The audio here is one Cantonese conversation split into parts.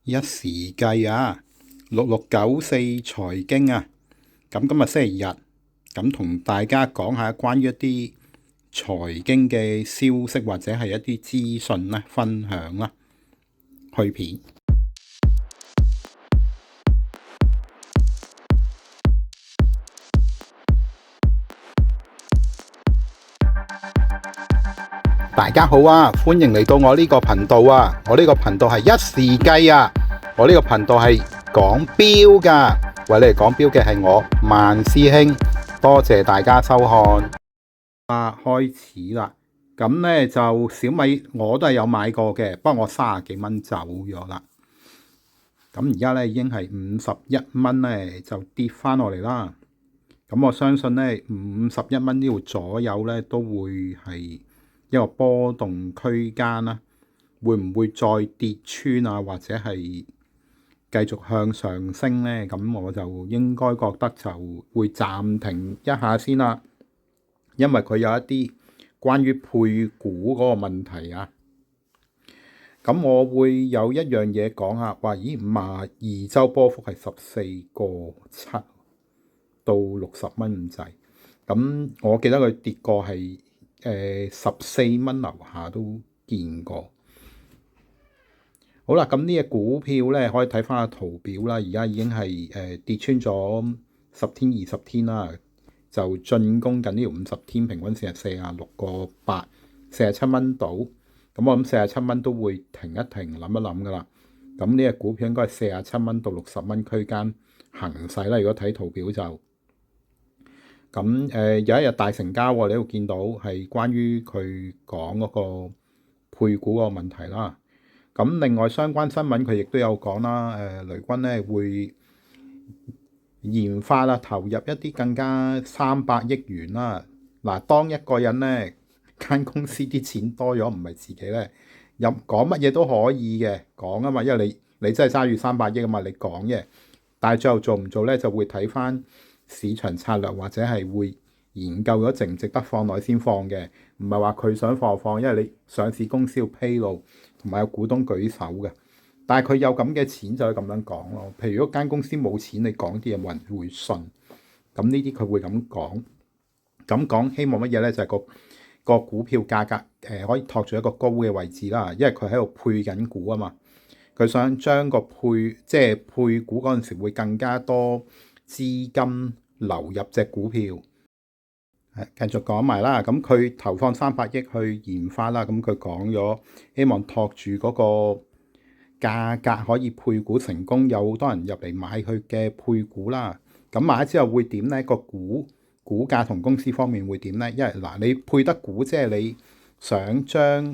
一時計啊，6694財經啊，咁今日星期日，咁同大家講下關於一啲財經嘅消息或者係一啲資訊啦，分享啦，去片。大家好啊，歡迎嚟到我呢個頻道啊！我呢個頻道係一時計啊！我呢個頻道係講錶㗎，為你哋講錶嘅係我萬師兄，多謝大家收看。開始啦，咁呢就小米我都係有買過嘅，不過我30幾蚊走咗啦。咁而家呢已經係51蚊呢，就跌翻落嚟啦。咁我相信呢51蚊呢度左右呢都會係一個波動區間啦。會唔會再跌穿啊？或者係繼續向上升呢？咁我就應該覺得就會暫停一下先啦，因為佢有一啲關於配股嗰個問題啊。咁我會有一樣嘢講下，話咦52週波幅係14.7到60蚊咁滯。咁我記得佢跌過係14蚊樓下都見過。好啦，咁呢隻股票咧可以睇翻個圖表啦，而家已經係跌穿咗10天、20天啦，就進攻緊呢條50天平均線係46.8、47蚊到。咁我諗47蚊都會停一停，諗一諗噶啦。咁呢隻股票應該係47蚊到60蚊區間行使啦。如果睇圖表就咁有一日大成交喎，你度見到係關於佢講嗰個配股個問題啦。咁另外相關新聞佢亦都有講啦，雷軍咧會研發啦，投入一啲更加300億元啦。嗱，當一個人咧間公司啲錢多咗，唔係自己咧，講乜嘢都可以嘅講啊嘛，因為你真係揸住300億啊嘛，你講嘅，但係最後做唔做咧就會睇翻市場策略或者係會研究咗值唔值得放落去先放嘅，唔係話佢想放就放，因為你上市公司要披露。同埋有股東舉手嘅，但係佢有咁嘅錢就可以咁樣講咯。譬如如果間公司冇錢，你講啲嘢冇人會信。咁呢啲佢會咁講，咁講希望乜嘢咧？就係個股票價格可以托住一個高嘅位置啦，因為佢喺度配緊股啊嘛。佢想將個即係配股嗰陣時會更加多資金流入隻股票。繼續講埋啦，咁佢投放300億去研發啦，咁佢講咗希望托住嗰個價格可以配股成功，有好多人入嚟買佢嘅配股啦。咁買咗之後會點呢？個股價同公司方面會點呢？因為嗱，你配得股即係你想將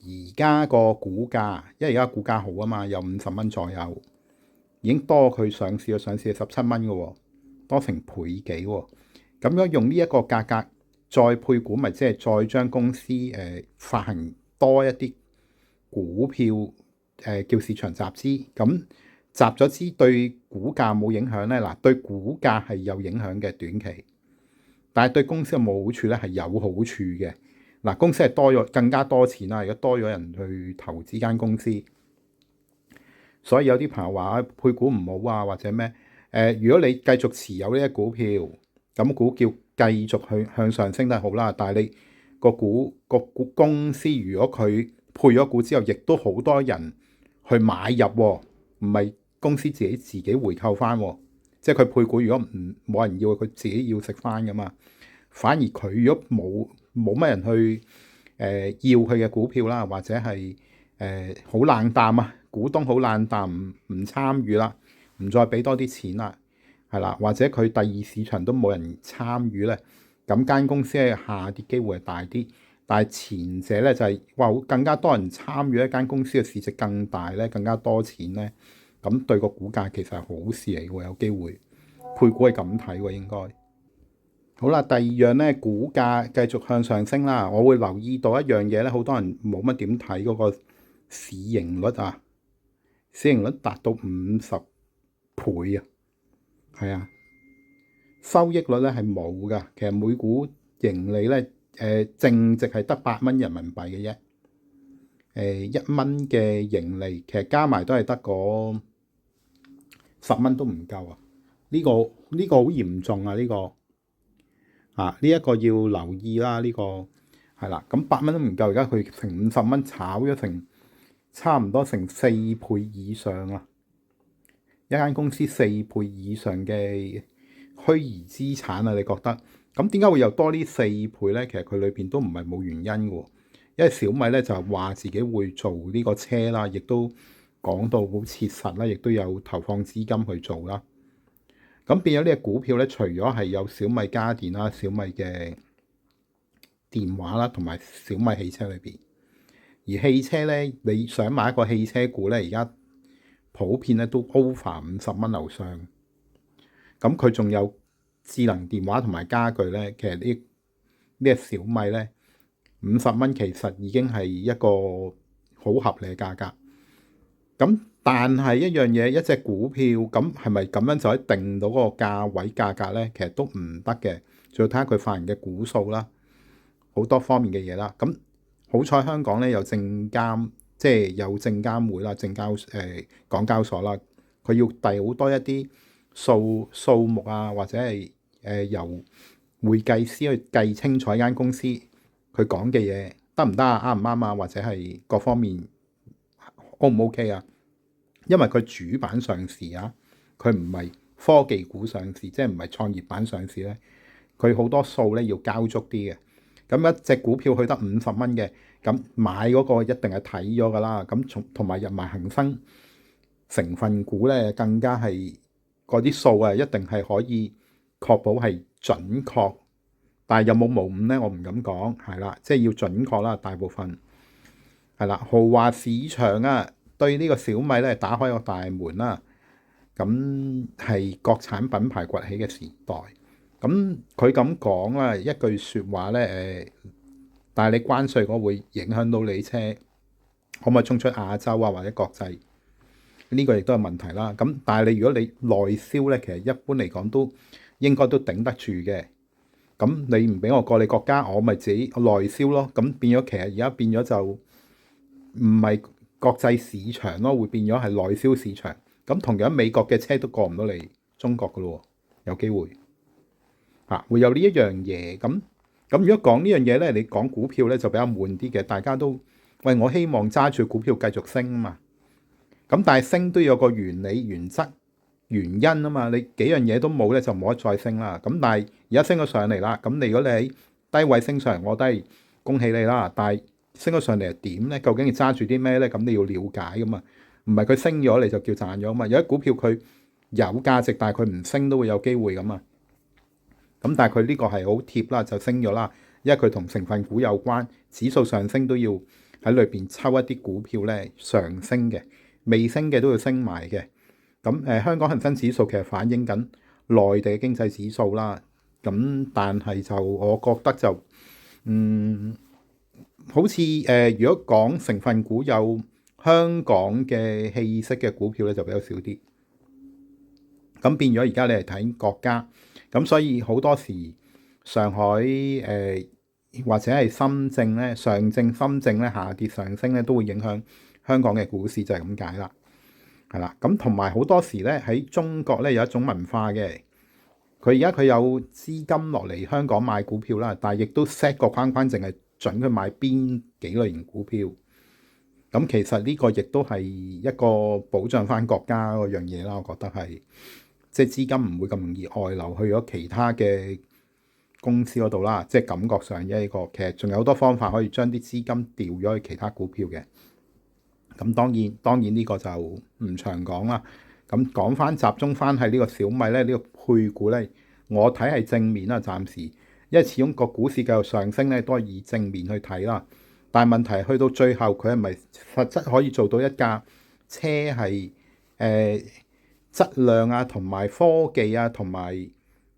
而家個股價，因為而家股價好啊嘛，有50蚊左右，已經多佢上市係17蚊嘅喎，多成倍幾喎。咁樣用呢一個價格再配股，咪即係再將公司發行多一啲股票叫市場集資。咁集咗資對股價冇影響咧？嗱，對股價係有影響嘅短期，但係對公司有冇好處咧？係有好處嘅。嗱，公司係多咗更加多錢啦，而家多咗人去投資間公司，所以有啲朋友話配股唔好啊，或者咩？如果你繼續持有呢啲股票。咁股叫繼續去向上升得好啦，但係你個公司如果佢配咗股之後，亦都好多人去買入喎，唔係公司自己回購翻喎，即係佢配股如果冇人要，佢自己要食翻噶嘛。反而佢如果冇乜人去要佢嘅股票啦，或者係好冷淡啊，股東好冷淡，唔參與啦，唔再俾多啲錢啦。係啦，或者佢第二市場都冇人參與咧，咁間公司嘅下跌機會係大啲。但係前者咧就係更加多人參與一間公司嘅市值更大咧，更加多錢咧，咁對個股價其實係好事嚟喎，有機會配股係咁睇喎應該。好啦，第二樣咧，股價繼續向上升啦，我會留意到一樣嘢咧，好多人冇乜點睇嗰個市盈率啊，市盈率達到50倍啊！係啊，收益率咧係冇㗎，其實每股盈利咧淨值係得8蚊人民幣嘅啫。1蚊嘅盈利，其實加埋都係得嗰10蚊都唔夠啊！呢個好嚴重啊！呢個要留意啦。呢個係啦，咁8蚊都唔夠，而家佢成50蚊炒咗成差唔多成4倍以上啊！一間公司4倍以上嘅虛擬資產啊，你覺得？咁點解會有多呢4倍呢？其實佢裏邊都唔係冇原因嘅喎，因為小米咧就話自己會做呢個車啦，亦都講到好切實啦，亦都有投放資金去做啦。咁變咗呢個股票咧，除咗係有小米家電啦、小米嘅電話啦，同埋小米汽車裏邊，而汽車咧，你想買一個汽車股咧，而家普遍咧都 over 50蚊樓上。咁佢仲有智能電話同埋家具咧，其實呢個小米咧50蚊其實已經係一個好合理嘅價格。咁但係一樣嘢，一隻股票咁係咪咁樣就可以定到嗰個價位價格咧？其實都唔得嘅，仲要睇下佢發行嘅股數啦，好多方面嘅嘢啦。咁好彩香港咧有證監，即係有證監會啦、港交所啦，佢要遞好多一啲數目啊，或者係由會計師去計清楚一間公司佢講嘅嘢得唔得啊、啱唔啱啊，或者係各方面 O 唔 OK 啊？因為佢主板上市啊，佢唔係科技股上市，即係唔係創業板上市咧，佢好多數咧要交足啲嘅。咁一隻股票去得50蚊嘅，咁買嗰個一定係睇咗㗎啦。咁同埋入埋恒生成分股咧，更加係嗰啲數啊，一定係可以確保係準確。但係有冇無誤咧？我唔敢講，係啦，即係要準確啦。大部分係啦，豪華市場啊，對呢個小米咧打開個大門啦。咁係國產品牌崛起嘅時代。咁佢咁講啦，一句説話咧但係你關稅嗰個會影響到你車可唔可以衝出亞洲啊，或者國際？呢個亦都係問題啦。咁但係如果你內銷咧，其實一般嚟講都應該都頂得住嘅。咁你唔俾我過你國家，我咪自己內銷咯。咁變咗其實而家變咗就唔係國際市場咯，會變咗係內銷市場。咁同樣美國嘅車都過唔到嚟中國噶咯，有機會會有呢一樣嘢。咁如果講呢樣嘢咧，你講股票咧就比較悶啲嘅。大家都我希望揸住股票繼續升啊嘛。咁但係升都有個原理、原則、原因啊嘛。你幾樣嘢都冇咧，就冇得再升啦。咁但係而家升咗上嚟啦。咁如果你喺低位升上嚟，我都係恭喜你啦。但係升咗上嚟係點咧？究竟你揸住啲咩咧？咁你要了解噶嘛。唔係佢升咗你就叫賺咗嘛。有啲股票佢有價值，但係佢唔升都會有機會咁嘛。咁但係佢呢個係好貼啦，就升咗啦。因為佢同成分股有關，指數上升都要喺裏邊抽一啲股票咧上升嘅，未升嘅都要升埋嘅。咁香港恒生指數其實反映緊內地嘅經濟指數啦。咁但係就我覺得就好似如果講成分股有香港嘅氣息嘅股票咧，就比較少啲。咁變咗而家你係睇國家，咁所以好多時上海或者係深證咧，上證、深證咧下跌上升咧，都會影響香港嘅股市，就係咁解啦。係啦，咁同埋好多時咧喺中國咧有一種文化嘅，佢而家佢有資金落嚟香港買股票啦，但係亦都 set 個框框，淨係準佢買邊幾類型股票。咁其實呢個亦都係一個保障翻國家嗰樣嘢啦，我覺得係。即係資金唔會咁容易外流去咗其他嘅公司嗰度啦，即係感覺上呢個其實仲有好多方法可以將啲資金調咗去其他股票嘅。咁當然呢個就唔長講啦。咁講翻集中翻喺呢個小米咧，呢個配股咧，我睇係正面啦，暫時，因為始終個股市繼續上升咧，都係以正面去睇啦。但係問題去到最後，佢係咪實質可以做到一架車係質量啊，同埋科技啊，同埋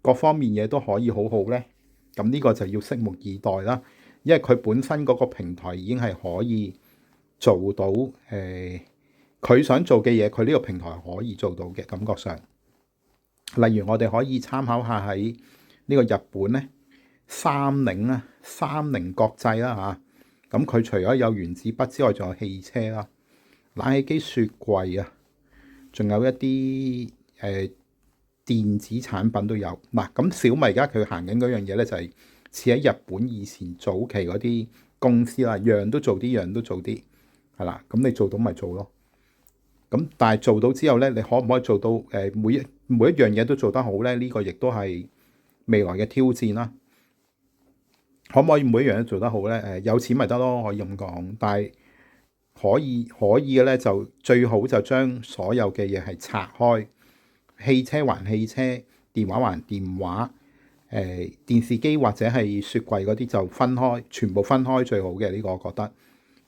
各方面嘢都可以好好呢？咁呢個就要拭目以待啦。因為佢本身嗰個平台已經係可以做到佢想做嘅嘢，佢呢個平台可以做到嘅感覺上。例如我哋可以參考下喺呢個日本呢，三菱國際啦嚇，咁佢除咗有原子筆之外，仲有汽車啦、冷氣機、雪櫃啊，仲有一啲電子產品都有。嗱，咁小米而家佢行緊嗰樣嘢咧，就係似喺日本以前早期嗰啲公司啦，樣都做啲，樣都做啲，係啦。咁你做到咪做咯。咁但係做到之後咧，你可唔可以做到每一樣嘢都做得好咧？呢個亦都係未來嘅挑戰啦。可唔可以每一樣都做得好咧？有錢咪得咯，可以咁講。但係可以嘅咧，就最好就將所有嘅嘢係拆開，汽車還汽車，電話還電話，電視機或者係雪櫃嗰啲就分開，全部分開最好嘅。呢個我覺得。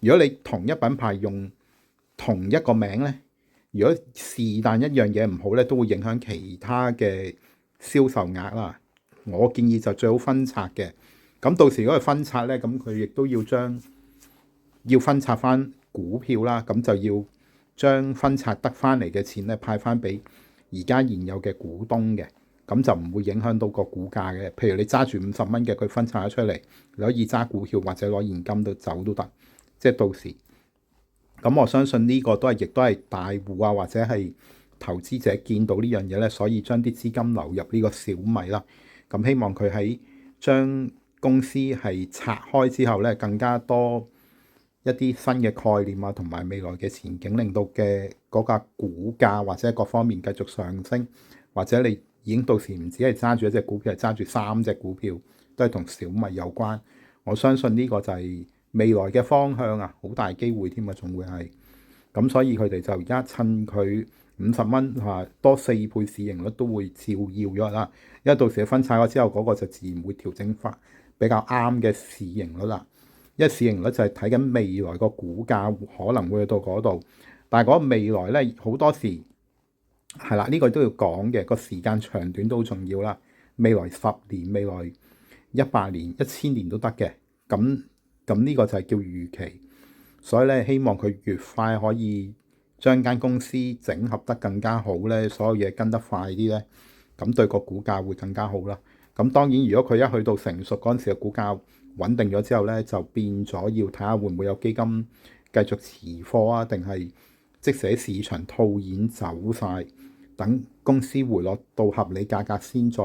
如果你同一品牌用同一個名咧，如果是但一樣嘢唔好咧，都會影響其他嘅銷售額啦。我建議就最好分拆嘅。咁到時如果佢分拆咧，咁佢亦都要分拆翻股票啦。咁就要將分拆得翻嚟嘅錢咧派翻俾而家現有嘅股東嘅，咁就唔會影響到個股價嘅。譬如你揸住50蚊嘅，佢分拆咗出嚟，你可以揸股票或者攞現金都走都得。即係到時。咁我相信呢個亦都係大戶啊，或者係投資者見到呢樣嘢咧，所以將啲資金流入呢個小米啦。咁希望佢喺將公司係拆開之後咧，更加多一啲新嘅概念啊，同埋未來嘅前景，令到嘅嗰個股價或者各方面繼續上升，或者你已經到時唔止係揸住一隻股票，係揸住3隻股票，都係同小米有關。我相信呢個就係未來嘅方向啊，好大機會添啊，仲會係咁，所以佢哋就而家趁佢50蚊嚇多4倍市盈率都會照要咗啦。因為到時分拆咗之後，嗰個就自然會調整翻比較啱嘅市盈率啦。因為市盈率就係睇緊未來個股價可能會去到嗰度，但係嗰個未來咧好多時係啦，呢個都要講嘅，個時間長短都好重要啦。未來10年、未來100年、1000年都得嘅。咁呢個就係叫預期，所以咧希望佢越快可以將間公司整合得更加好咧，所有嘢跟得快啲咧，咁對個股價會更加好啦。咁當然，如果佢一去到成熟嗰陣時嘅股價穩定咗之後咧，就變咗要睇下會唔會有基金繼續持貨啊，定係即使喺市場套現走晒，等公司回落到合理價格先再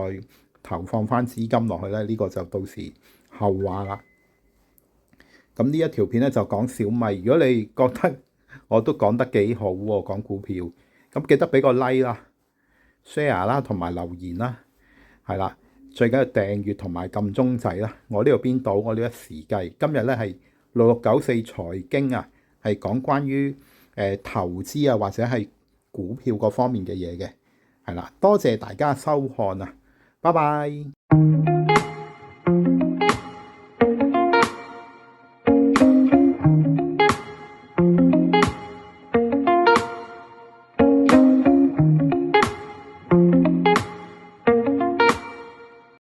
投放翻資金落去咧，呢個就到時後話啦。咁呢一條片咧就講小米，如果你覺得我都講得幾好喎，講股票，咁記得俾個 like 啦、share 啦同埋留言啦，係啦，最緊要訂閱同埋撳鐘仔啦。我呢度邊度？我呢一時計，今日咧係6694財經啊，係講關於投資啊或者係股票嗰方面嘅嘢嘅，係啦，多謝大家收看啊，拜拜。